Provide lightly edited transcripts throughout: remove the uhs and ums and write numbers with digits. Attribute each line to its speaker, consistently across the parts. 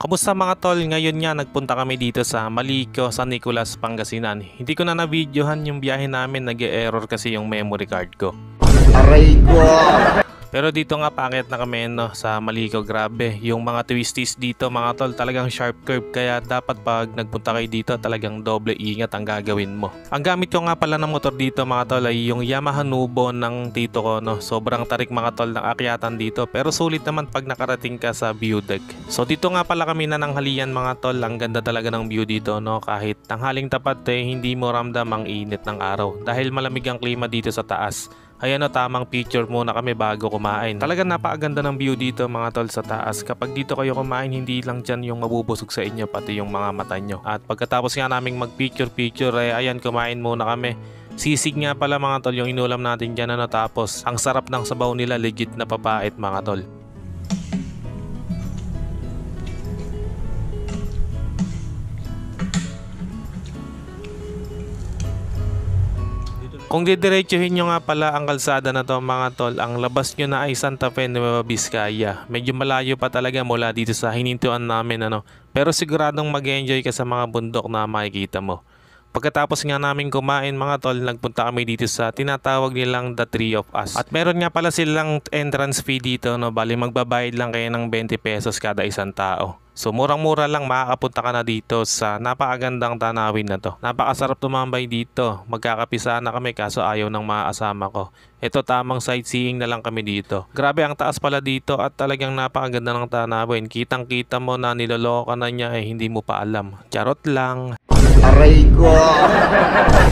Speaker 1: Kamusta mga tol? Ngayon nga nagpunta kami dito sa Malico, San Nicolas, Pangasinan. Hindi ko na na-videohan yung biyahe namin, nag-error kasi yung memory card ko.
Speaker 2: Aray ko!
Speaker 1: Pero dito nga paakyat na kami sa Malico, grabe. Yung mga twisties dito mga tol, talagang sharp curve. Kaya dapat pag nagpunta kayo dito, talagang doble ingat ang gagawin mo. Ang gamit ko nga pala ng motor dito mga tol ay yung Yamaha Nubo ng tito ko. Sobrang tarik mga tol ng akyatan dito. Pero sulit naman pag nakarating ka sa view deck. So dito nga pala kami nananghalian mga tol. Ang ganda talaga ng view dito. Kahit tanghaling tapat hindi mo ramdam ang init ng araw. Dahil malamig ang klima dito sa taas. Ayan tamang picture muna kami bago kumain. Talagang napakaganda ng view dito mga tol sa taas. Kapag dito kayo kumain, hindi lang dyan yung mabubusog sa inyo, pati yung mga mata nyo. At pagkatapos nga naming mag picture ayan kumain muna kami. Sisig nga pala mga tol yung inulam natin dyan tapos ang sarap ng sabaw nila, legit na papait mga tol. Kung didiretsuhin nyo nga pala ang kalsada na to mga tol, ang labas nyo na ay Santa Fe, Nueva Vizcaya. Medyo malayo pa talaga mula dito sa hinintuan namin Pero siguradong mag-enjoy ka sa mga bundok na makikita mo. Pagkatapos nga namin kumain mga tol, nagpunta kami dito sa tinatawag nilang The Three of Us. At meron nga pala silang entrance fee dito bali magbabayad lang kayo ng 20 pesos kada isang tao. So murang-mura lang makakapunta ka na dito sa napakagandang tanawin na to. Napakasarap tumambay dito. Magkakapisa na kami kaso ayaw ng mga asama ko. Ito tamang sightseeing na lang kami dito. Grabe ang taas pala dito at talagang napakaganda ng tanawin. Kitang-kita mo na niloloko na niya hindi mo pa alam. Charot lang.
Speaker 2: Aray ko!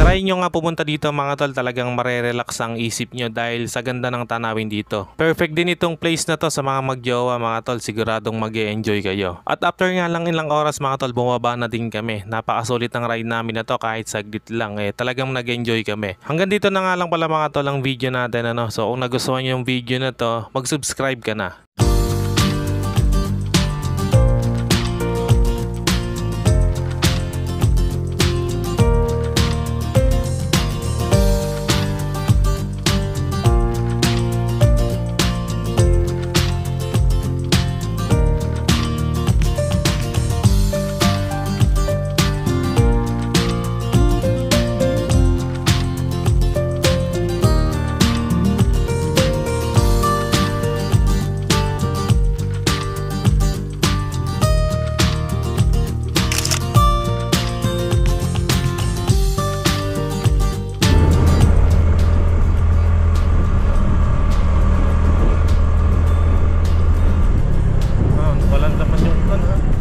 Speaker 1: Try nyo nga pumunta dito mga tol, talagang marerelax ang isip nyo dahil sa ganda ng tanawin dito. Perfect din itong place na to sa mga magjowa mga tol, siguradong mag-e-enjoy kayo. At after nga lang ilang oras mga tol, bumaba na din kami. Napakasulit ng ride namin na to kahit saglit lang talagang nag-enjoy kami. Hanggang dito na nga lang pala mga tol ang video natin So kung nagustuhan nyo yung video na to, mag-subscribe ka na. Walang tapat yung